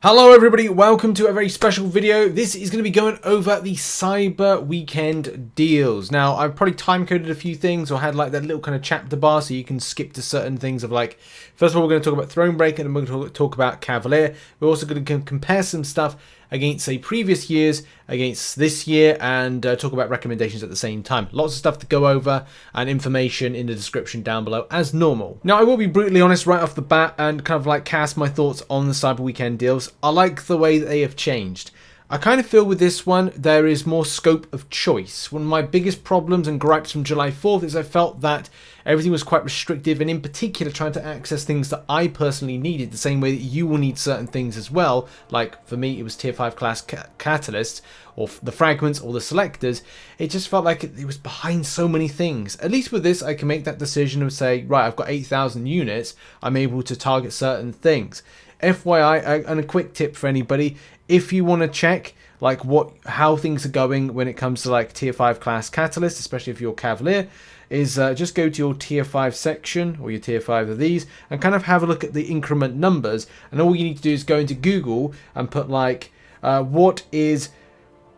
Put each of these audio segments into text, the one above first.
Hello everybody, welcome to a very special video. This is going to be going over the Cyber Weekend deals. Now, I've probably time coded a few things or had like that little kind of chapter bar so you can skip to certain things of like, first of all, we're going to talk about Thronebreaker and we're going to talk about Cavalier. We're also going to compare some stuff against, say, previous years, against this year, and talk about recommendations at the same time. Lots of stuff to go over and information in the description down below as normal. Now, I will be brutally honest right off the bat and kind of like cast my thoughts on the Cyber Weekend deals. I like the way that they have changed. I kind of feel with this one, there is more scope of choice. One of my biggest problems and gripes from July 4th is I felt that everything was quite restrictive, and in particular trying to access things that I personally needed, the same way that you will need certain things as well. Like for me, it was tier 5 class catalysts, or the fragments, or the selectors. It just felt like it was behind so many things. At least with this, I can make that decision of say, right, I've got 8,000 units, I'm able to target certain things. FYI, and a quick tip for anybody, if you want to check like how things are going when it comes to like tier 5 class catalyst, especially if you're Cavalier, is just go to your tier 5 section or your tier 5 of these and kind of have a look at the increment numbers, and all you need to do is go into Google and put like what is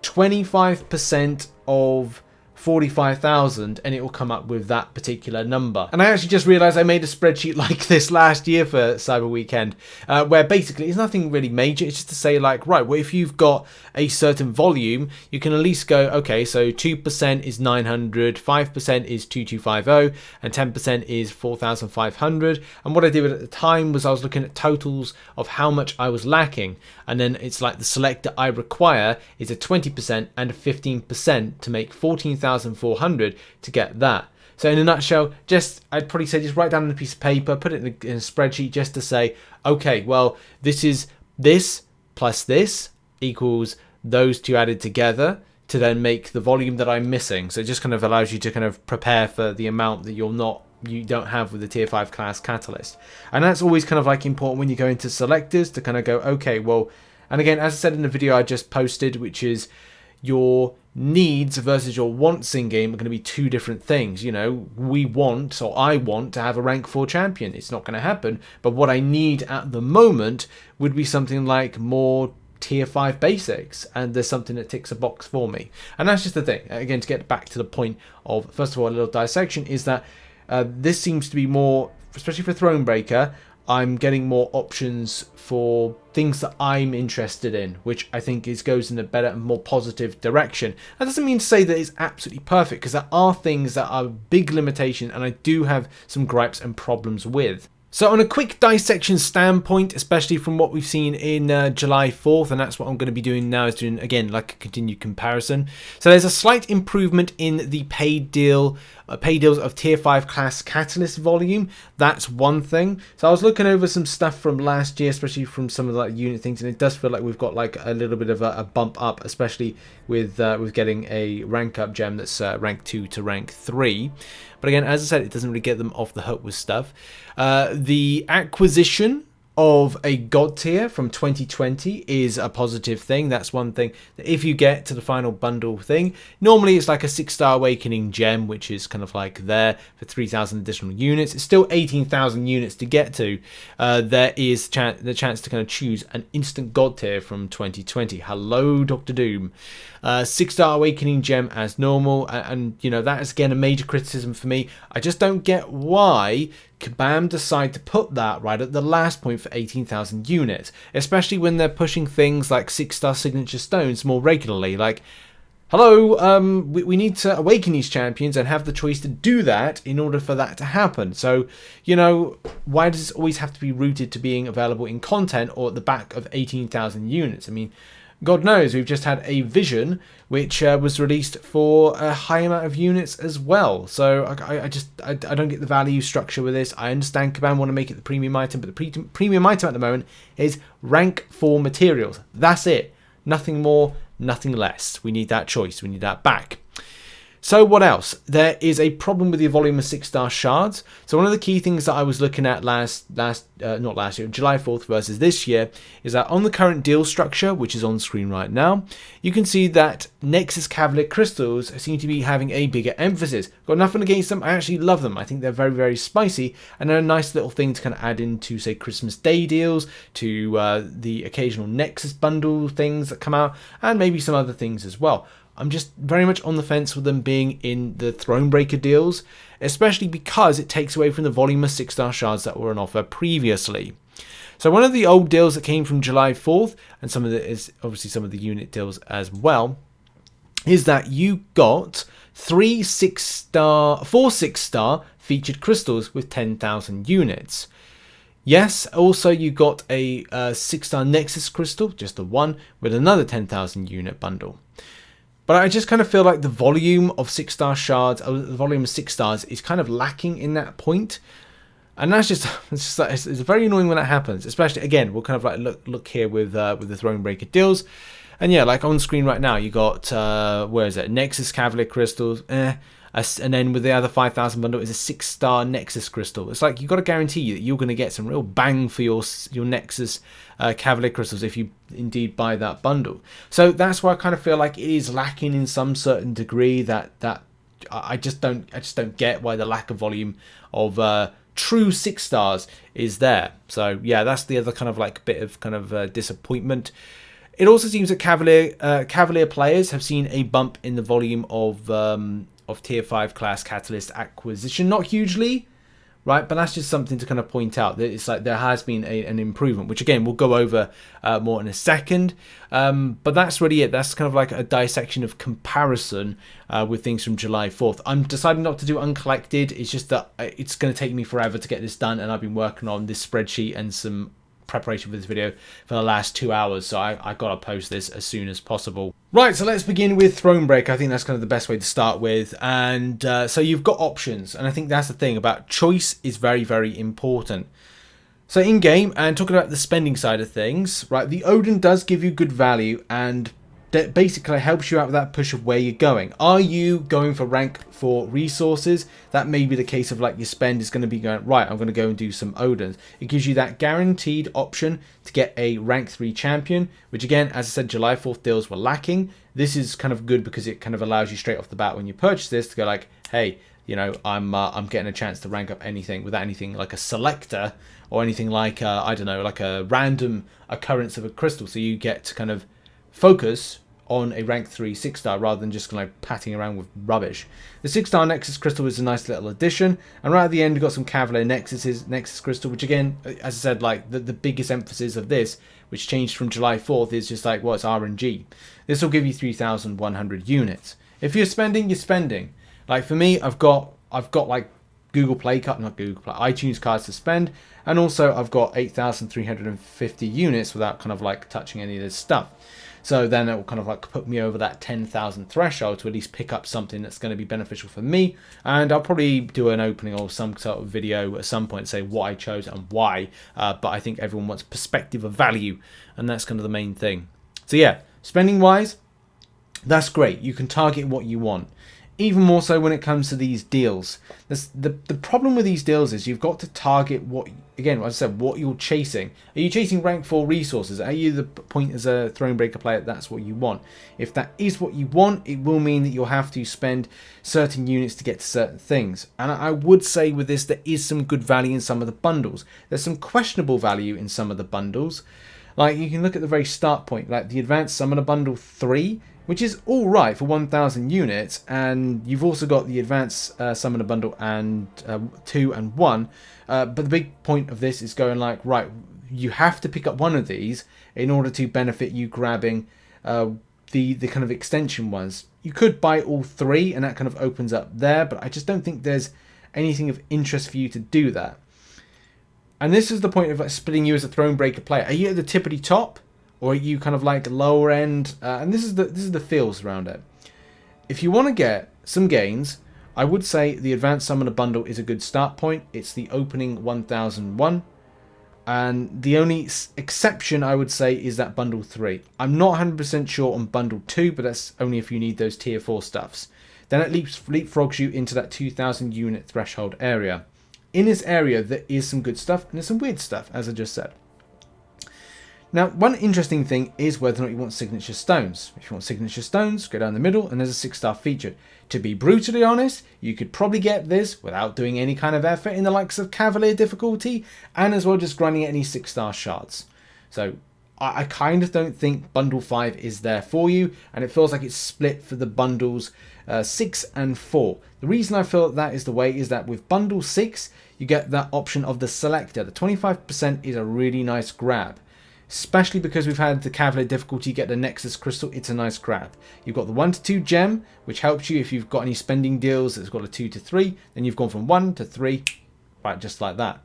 25% of 45,000, and it will come up with that particular number. And I actually just realized I made a spreadsheet like this last year for Cyber Weekend, where basically it's nothing really major. It's just to say like, right, well, if you've got a certain volume, you can at least go, okay, so 2% is 900, 5% is 2250, and 10% is 4,500. And what I did at the time was I was looking at totals of how much I was lacking, and then it's like the selector I require is a 20% and a 15% to make 14,400 to get that. So in a nutshell, I'd probably say just write down on a piece of paper, put it in a spreadsheet just to say, okay, well, this is this plus this equals those two added together to then make the volume that I'm missing. So it just kind of allows you to kind of prepare for the amount that you don't have with the tier 5 class catalyst. And that's always kind of like important when you go into selectors to kind of go, okay, well, and again, as I said in the video I just posted, which is your needs versus your wants in game are going to be two different things. You know, I want to have a rank 4 champion. It's not going to happen, but what I need at the moment would be something like more tier 5 basics, and there's something that ticks a box for me. And that's just the thing. Again, to get back to the point of, first of all, a little dissection, is that this seems to be more, especially for Thronebreaker, I'm getting more options for things that I'm interested in, which I think goes in a better and more positive direction. That doesn't mean to say that it's absolutely perfect, because there are things that are big limitation and I do have some gripes and problems with. So on a quick dissection standpoint, especially from what we've seen in July 4th, and that's what I'm going to be doing now, is doing, again, like a continued comparison. So there's a slight improvement in the paid deals of tier 5 class catalyst volume. That's one thing. So I was looking over some stuff from last year, especially from some of the like unit things, and it does feel like we've got like a little bit of a bump up, especially with getting a rank up gem that's rank 2 to rank 3. But again, as I said, it doesn't really get them off the hook with stuff. The acquisition of a god tier from 2020 is a positive thing. That's one thing that if you get to the final bundle thing, normally it's like a 6-star awakening gem, which is kind of like there for 3,000 additional units. It's still 18,000 units to get to. There is the chance to kind of choose an instant god tier from 2020. Hello, Dr. Doom. 6-star awakening gem as normal, and you know, that is again a major criticism for me. I just don't get why Kabam decide to put that right at the last point for 18,000 units, especially when they're pushing things like 6-star signature stones more regularly. Like, hello, we need to awaken these champions and have the choice to do that in order for that to happen. So, you know, why does it always have to be rooted to being available in content or at the back of 18,000 units? I mean, God knows, we've just had a vision which was released for a high amount of units as well. So I don't get the value structure with this. I understand Kabam want to make it the premium item, but the premium item at the moment is rank 4 materials. That's it. Nothing more, nothing less. We need that choice. We need that back. So what else? There is a problem with the volume of 6-star shards. So one of the key things that I was looking at not last year, July 4th versus this year, is that on the current deal structure, which is on screen right now, you can see that Nexus Cavalier crystals seem to be having a bigger emphasis. Got nothing against them. I actually love them. I think they're very, very spicy, and they're a nice little thing to kind of add into, say, Christmas Day deals, to the occasional Nexus bundle things that come out, and maybe some other things as well. I'm just very much on the fence with them being in the Thronebreaker deals, especially because it takes away from the volume of 6-star shards that were on offer previously. So one of the old deals that came from July 4th, and some of it is obviously some of the unit deals as well, is that you got 4 6-star featured crystals with 10,000 units. Yes, also you got a 6-star Nexus crystal, just the one, with another 10,000 unit bundle. But I just kind of feel like the volume of 6-star shards, the volume of 6 stars, is kind of lacking in that point. And that's just, it's very annoying when that happens. Especially, again, we'll kind of like look here with the Thronebreaker deals. And yeah, like on screen right now, you got, where is it? Nexus Cavalier crystals, and then with the other 5,000 bundle is a 6-star Nexus crystal. It's like you've got to guarantee that you're going to get some real bang for your Nexus Cavalier crystals if you indeed buy that bundle. So that's why I kind of feel like it is lacking in some certain degree. That I just don't get why the lack of volume of true 6 stars is there. So yeah, that's the other kind of like bit of kind of disappointment. It also seems that Cavalier players have seen a bump in the volume of tier 5 class catalyst acquisition. Not hugely, right? But that's just something to kind of point out. That it's like there has been an improvement, which again we'll go over more in a second. But that's really it. That's kind of like a dissection of comparison with things from July 4th. I'm deciding not to do uncollected. It's just that it's going to take me forever to get this done, and I've been working on this spreadsheet and some preparation for this video for the last 2 hours, so I gotta post this as soon as possible. Right, so let's begin with Thronebreaker. I think that's kind of the best way to start with. And so you've got options, and I think that's the thing about choice is very, very important. So in game, and talking about the spending side of things, right, the Odin does give you good value, and that basically helps you out with that push of where you're going. Are you going for rank 4 resources? That may be the case of like your spend is going to be going, right, I'm going to go and do some Odins. It gives you that guaranteed option to get a rank 3 champion, which again, as I said, July 4th deals were lacking. This is kind of good because it kind of allows you straight off the bat when you purchase this to go like, hey, you know, I'm getting a chance to rank up anything without anything like a Selector or anything like, I don't know, like a random occurrence of a crystal. So you get to kind of focus on a rank 3 6-star rather than just kind of like patting around with rubbish. The 6-star Nexus crystal is a nice little addition, and right at the end we've got some Cavalier Nexus crystal, which again, as I said, like the biggest emphasis of this, which changed from July 4th, is just like, well, it's RNG. This will give you 3,100 units. If you're spending, you're spending. Like for me, I've got like iTunes cards to spend, and also I've got 8,350 units without kind of like touching any of this stuff. So then it will kind of like put me over that 10,000 threshold to at least pick up something that's going to be beneficial for me. And I'll probably do an opening or some sort of video at some point, say what I chose and why. But I think everyone wants perspective of value, and that's kind of the main thing. So yeah, spending wise, that's great. You can target what you want. Even more so when it comes to these deals. The problem with these deals is you've got to target what, again, as I said, what you're chasing. Are you chasing rank 4 resources? Are you the point as a Thronebreaker player that's what you want? If that is what you want, it will mean that you'll have to spend certain units to get to certain things. And I would say with this, there is some good value in some of the bundles. There's some questionable value in some of the bundles. Like you can look at the very start point, like the Advanced Summoner Bundle 3, which is all right for 1,000 units, and you've also got the Advanced Summoner Bundle and 2 and 1. But the big point of this is going like, right, you have to pick up one of these in order to benefit you grabbing the kind of extension ones. You could buy all 3, and that kind of opens up there, but I just don't think there's anything of interest for you to do that. And this is the point of like splitting you as a Thronebreaker player. Are you at the tippity top? Or are you kind of like lower end? And this is the feels around it. If you want to get some gains, I would say the Advanced Summoner Bundle is a good start point. It's the opening 1001. And the only exception I would say is that Bundle 3. I'm not 100% sure on Bundle 2, but that's only if you need those tier 4 stuffs. then it leapfrogs you into that 2,000 unit threshold area. In this area, there is some good stuff and there's some weird stuff, as I just said. Now, one interesting thing is whether or not you want signature stones. If you want signature stones, go down the middle and there's a 6-star feature. To be brutally honest, you could probably get this without doing any kind of effort in the likes of Cavalier difficulty, and as well just grinding any 6-star shards. So I kind of don't think bundle 5 is there for you, and it feels like it's split for the bundles 6 and 4. The reason I feel that is the way is that with bundle 6, you get that option of the Selector. The 25% is a really nice grab. Especially because we've had the Cavalier difficulty get the Nexus crystal, it's a nice grab. You've got the 1 to 2 gem, which helps you if you've got any spending deals that's got a 2 to 3, then you've gone from 1 to 3, right, just like that.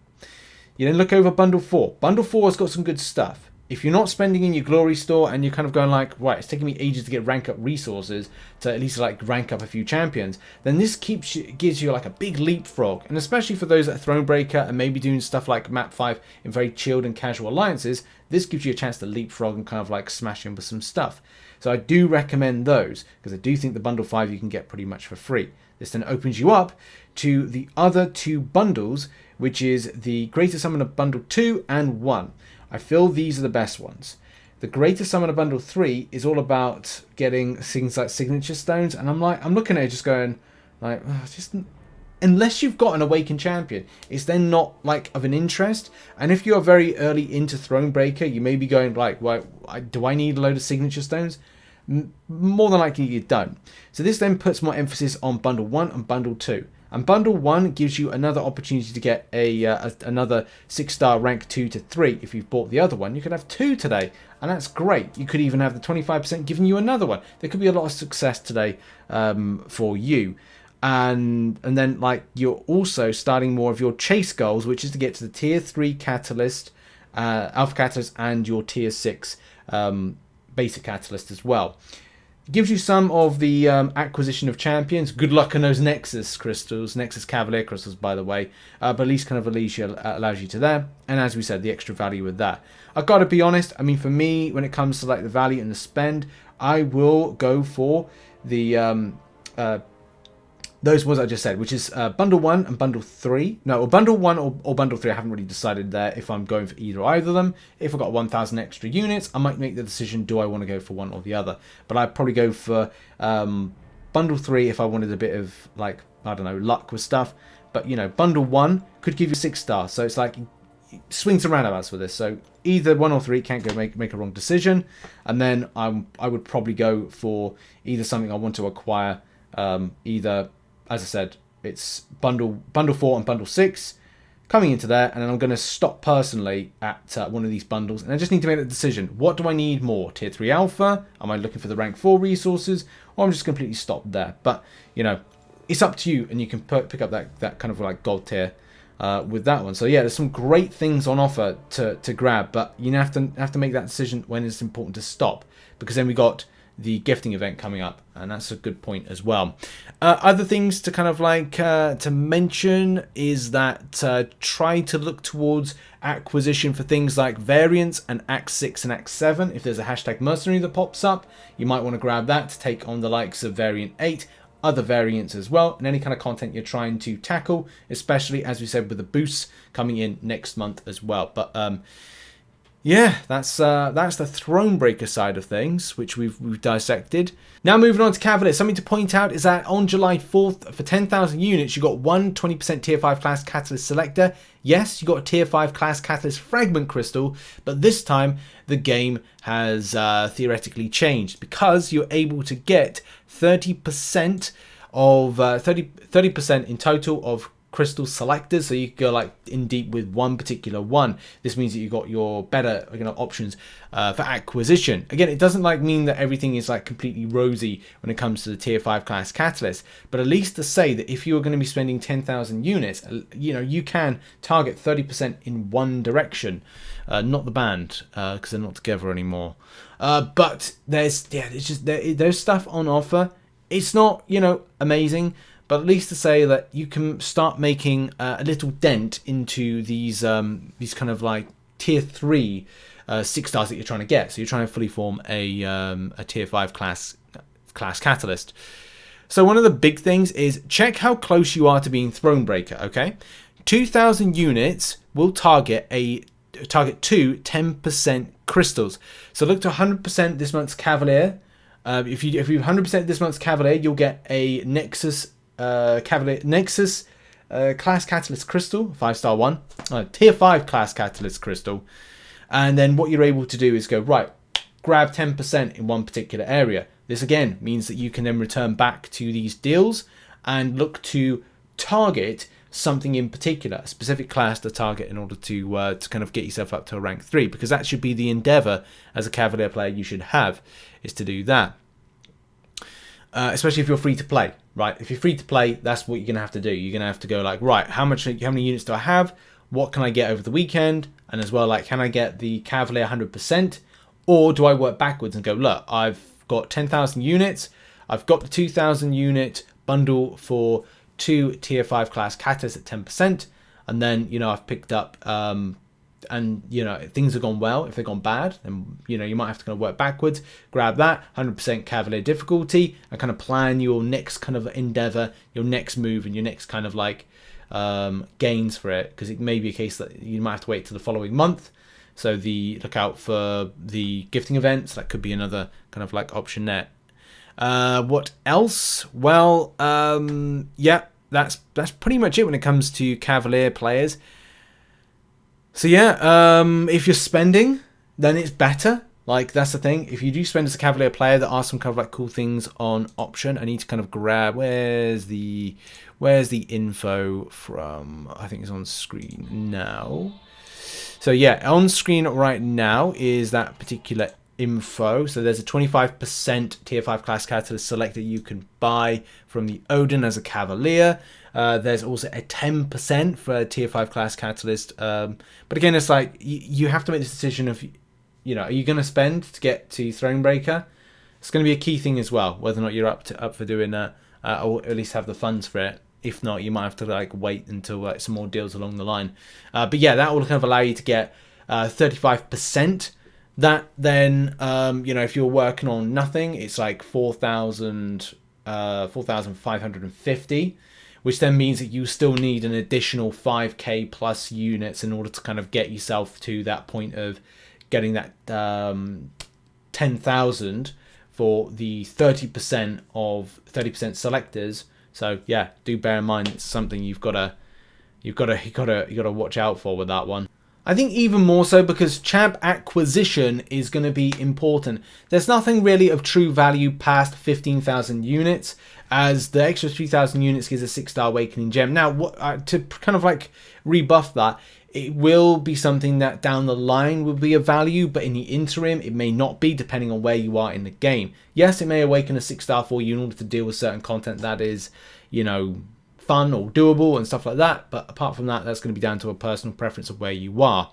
You then look over bundle 4. Bundle 4 has got some good stuff. If you're not spending in your glory store and you're kind of going like, right, it's taking me ages to get rank up resources to at least like rank up a few champions, then this gives you like a big leapfrog. And especially for those at Thronebreaker and maybe doing stuff like map 5 in very chilled and casual alliances, this gives you a chance to leapfrog and kind of like smash in with some stuff. So I do recommend those because I do think the bundle 5 you can get pretty much for free. This then opens you up to the other 2 bundles, which is the Greater Summoner Bundle 2 and 1. I feel these are the best ones. The Greater Summoner Bundle 3 is all about getting things like signature stones, and I'm looking at it just going like, just unless you've got an awakened champion, it's then not like of an interest. And if you're very early into Thronebreaker, you may be going like, well, do I need a load of signature stones? More than likely you don't. So this then puts more emphasis on Bundle 1 and Bundle 2. And Bundle 1 gives you another opportunity to get another 6-star rank 2 to 3. If you've bought the other one, you could have 2 today, and that's great. You could even have the 25% giving you another one. There could be a lot of success today for you. And then like you're also starting more of your chase goals, which is to get to the tier 3 catalyst, alpha catalyst, and your tier 6 basic catalyst as well. It gives you some of the acquisition of champions. Good luck on those Nexus crystals, Nexus Cavalier crystals, by the way. But at least kind of allows you to there. And as we said, the extra value with that. I've got to be honest. I mean, for me, when it comes to like the value and the spend, I will go for the those ones I just said, which is Bundle 1 and Bundle 3. No, or Bundle 1 or Bundle 3. I haven't really decided there if I'm going for either or either of them. If I've got 1,000 extra units, I might make the decision, do I want to go for one or the other? But I'd probably go for Bundle 3 if I wanted a bit of, like, I don't know, luck with stuff. But, you know, Bundle 1 could give you 6 stars. So it's like, swings and roundabouts with this. So either 1 or 3 can't go make a wrong decision. And then I would probably go for either something I want to acquire, either... As I said, it's Bundle 4 and Bundle 6 coming into there, and then I'm going to stop personally at one of these bundles, and I just need to make a decision. What do I need more? Tier 3 Alpha? Am I looking for the rank 4 resources? Or I'm just completely stopped there. But, you know, it's up to you, and you can pick up that kind of like gold tier with that one. So, yeah, there's some great things on offer to grab, but you have to make that decision when it's important to stop, because then we got the gifting event coming up, and that's a good point as well. Other things to kind of like to mention is that try to look towards acquisition for things like variants and Act 6 and Act 7. If there's a hashtag mercenary that pops up, you might want to grab that to take on the likes of variant 8, other variants as well, and any kind of content you're trying to tackle, especially as we said with the boosts coming in next month as well. But yeah, that's the Thronebreaker side of things, which we've dissected. Now moving on to Cavalier. Something to point out is that on July 4th, for 10,000 units, you got one 20% tier 5 class Catalyst Selector. Yes, you got a tier 5 class Catalyst Fragment Crystal, but this time the game has theoretically changed, because you're able to get 30% of 30% in total of crystal selectors, so you can go like in deep with one particular one. This means that you've got your better, you know, options for acquisition. Again, it doesn't like mean that everything is like completely rosy when it comes to the tier 5 class catalyst, but at least to say that if you're going to be spending 10,000 units, you know, you can target 30% in one direction. Not the band, because they're not together anymore. But there's it's just there's stuff on offer. It's not, you know, amazing, but at least to say that you can start making a little dent into these kind of like tier 3 6 stars that you're trying to get. So you're trying to fully form a tier 5 class catalyst. So one of the big things is check how close you are to being Thronebreaker, okay? 2,000 units will target two 10% crystals. So look to 100% this month's Cavalier. If you 100% this month's Cavalier, you'll get a Nexus class catalyst crystal, 5-star one, tier 5 class catalyst crystal. And then what you're able to do is go, right, grab 10% in one particular area. This again means that you can then return back to these deals and look to target something in particular, a specific class to target in order to kind of get yourself up to a rank 3, because that should be the endeavor as a Cavalier player you should have, is to do that. Especially if you're free to play, right? If you're free to play, that's what you're gonna have to do. You're gonna have to go like, right, how many units do I have? What can I get over the weekend? And as well, like, can I get the Cavalier 100%? Or do I work backwards and go, look, I've got 10,000 units. I've got the 2,000 unit bundle for 2 tier 5 class catalysts at 10%. And then, you know, I've picked up, and, you know, if things have gone well. If they've gone bad, then, you know, you might have to kind of work backwards, grab that 100% Cavalier difficulty and kind of plan your next kind of endeavor, your next move and your next kind of like gains for it. Because it may be a case that you might have to wait till the following month. So look out for the gifting events. That could be another kind of like option there. What else? Well, yeah, that's pretty much it when it comes to Cavalier players. So yeah, if you're spending, then it's better. Like, that's the thing. If you do spend as a Cavalier player, there are some kind of like cool things on option. I need to kind of grab, where's the info from? I think it's on screen now. So yeah, on screen right now is that particular info. So there's a 25% tier 5 class catalyst selector you can buy from the Odin as a Cavalier. There's also a 10% for a tier 5 class catalyst. But again, it's like you have to make this decision of, you know, are you going to spend to get to Thronebreaker? It's going to be a key thing as well, whether or not you're up for doing that, or at least have the funds for it. If not, you might have to like wait until some more deals along the line. But yeah, that will kind of allow you to get 35%. That then, you know, if you're working on nothing, it's like 4,550, which then means that you still need an additional 5k plus units in order to kind of get yourself to that point of getting that 10,000 for the 30% selectors. So yeah, do bear in mind it's something you've got to watch out for with that one. I think even more so because champ acquisition is going to be important. There's nothing really of true value past 15,000 units, as the extra 3,000 units gives a 6-star awakening gem. Now, to kind of like rebuff that, it will be something that down the line will be of value, but in the interim, it may not be, depending on where you are in the game. Yes, it may awaken a 6-star for you in order to deal with certain content that is, you know, fun or doable and stuff like that, but apart from that, that's going to be down to a personal preference of where you are.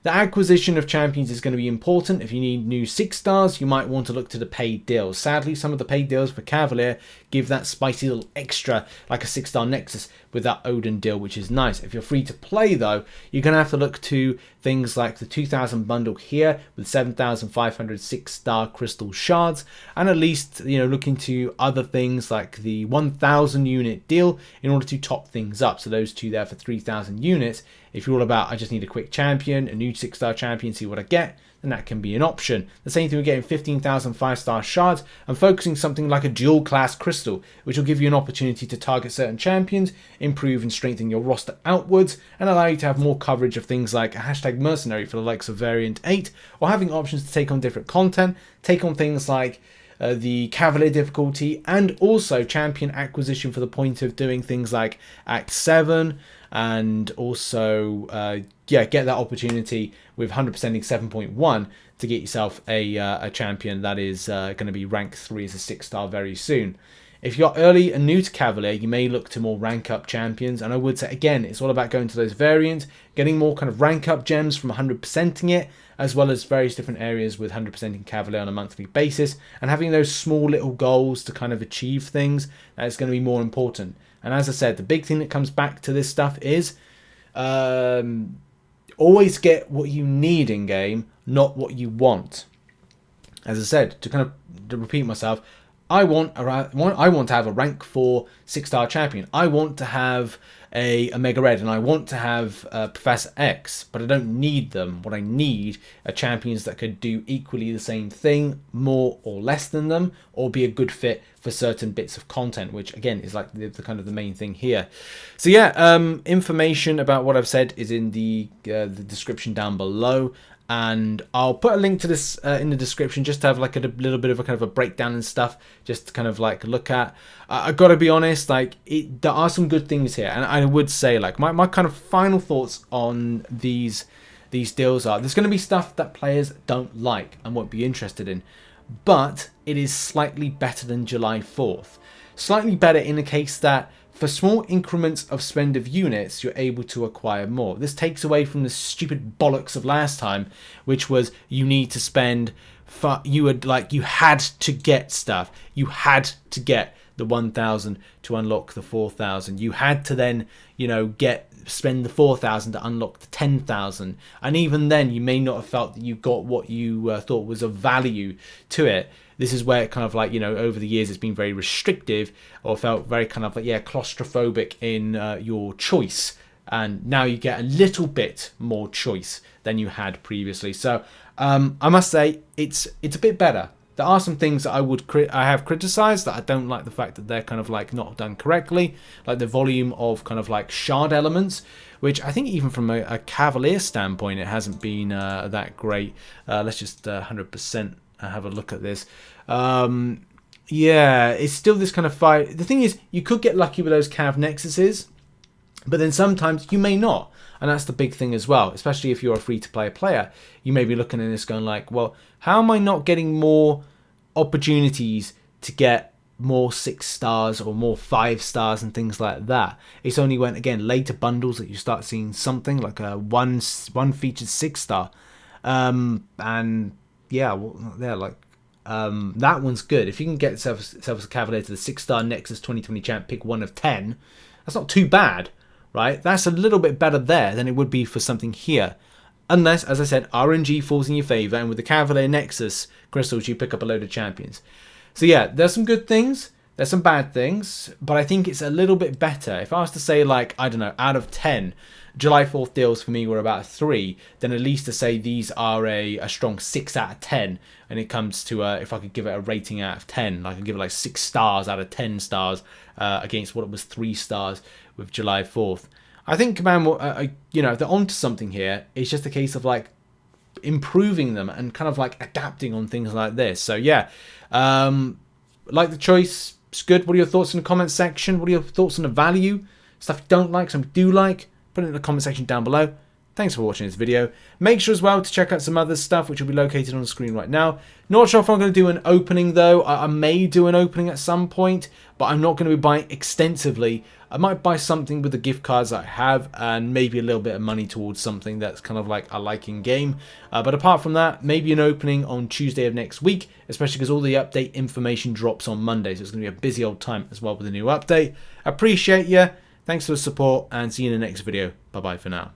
The acquisition of champions is going to be important. If you need new 6-stars, you might want to look to the paid deals. Sadly, some of the paid deals for Cavalier give that spicy little extra, like a 6-star nexus with that Odin deal, which is nice. If you're free to play though, you're going to have to look to things like the 2,000 bundle here with 7,500 6-star crystal shards, and at least, you know, look into other things like the 1,000 unit deal in order to top things up. So those two there for 3,000 units. If you're all about, I just need a quick champion, a new 6-star champion, see what I get, then that can be an option. The same thing with getting 15,000 5-star shards and focusing something like a dual class crystal, which will give you an opportunity to target certain champions, improve and strengthen your roster outwards, and allow you to have more coverage of things like a hashtag mercenary for the likes of Variant 8, or having options to take on different content, take on things like the Cavalier difficulty, and also champion acquisition for the point of doing things like Act 7, and also get that opportunity with 100%ing 7.1 to get yourself a champion that is going to be rank 3 as a 6-star very soon. If you're early and new to Cavalier, you may look to more rank up champions, and I would say again, it's all about going to those variants, getting more kind of rank up gems from 100%ing it, as well as various different areas with 100%ing Cavalier on a monthly basis, and having those small little goals to kind of achieve things. That is going to be more important. And as I said, the big thing that comes back to this stuff is always get what you need in game, not what you want. As I said, to repeat myself, I want to have a rank 4 6-star champion. I want to have a Mega Red, and I want to have Professor X, but I don't need them. What I need are champions that could do equally the same thing, more or less than them, or be a good fit for certain bits of content, which again is like the kind of the main thing here. So yeah, information about what I've said is in the description down below. And I'll put a link to this in the description, just to have like a little bit of a kind of a breakdown and stuff, just to kind of like look at. I gotta be honest, like there are some good things here, and I would say like my kind of final thoughts on these deals are: there's going to be stuff that players don't like and won't be interested in, but it is slightly better than July 4th. Slightly better in the case that for small increments of spend of units, you're able to acquire more. This takes away from the stupid bollocks of last time, which was you need to spend, you had to get stuff. You had to get the 1,000 to unlock the 4,000. You had to then, spend the 4,000 to unlock the 10,000. And even then, you may not have felt that you got what you thought was of value to it. This is where it kind of like, over the years it's been very restrictive, or felt very kind of like, claustrophobic in your choice. And now you get a little bit more choice than you had previously. So I must say it's a bit better. There are some things that I have criticized, that I don't like the fact that they're kind of like not done correctly, like the volume of kind of like shard elements, which I think even from a Cavalier standpoint, it hasn't been that great. Let's just 100% have a look at this. Yeah, it's still this kind of fight. The thing is, you could get lucky with those Cav Nexuses, but then sometimes you may not. And that's the big thing as well, especially if you're a free-to-play player. You may be looking at this going like, well, how am I not getting more opportunities to get more 6 stars or more 5 stars and things like that? It's only when, again, later bundles that you start seeing something like a one featured 6-star. And yeah, well, they're like, that one's good. If you can get yourself a Cavalier to the 6-star Nexus 2020 champ, pick 1 of 10, that's not too bad, right? That's a little bit better there than it would be for something here. Unless, as I said, RNG falls in your favour, and with the Cavalier Nexus crystals, you pick up a load of champions. So yeah, there's some good things, there's some bad things, but I think it's a little bit better. If I was to say, like, I don't know, out of 10, July 4th deals for me were about 3, then at least to say these are a strong 6 out of 10. And it comes to, if I could give it a rating out of 10, I could give it like 6 stars out of 10 stars against what it was 3 stars with July 4th. I think Command, if they're onto something here, it's just a case of like improving them and kind of like adapting on things like this. So yeah, like the choice, it's good. What are your thoughts in the comment section? What are your thoughts on the value? Stuff you don't like, some do like, put it in the comment section down below. Thanks for watching this video. Make sure as well to check out some other stuff which will be located on the screen right now. Not sure if I'm going to do an opening though. I may do an opening at some point, but I'm not going to be buying extensively. I might buy something with the gift cards that I have, and maybe a little bit of money towards something that's kind of like I like in game. But apart from that, maybe an opening on Tuesday of next week, especially because all the update information drops on Monday. So it's going to be a busy old time as well with the new update. Appreciate you. Thanks for the support, and see you in the next video. Bye bye for now.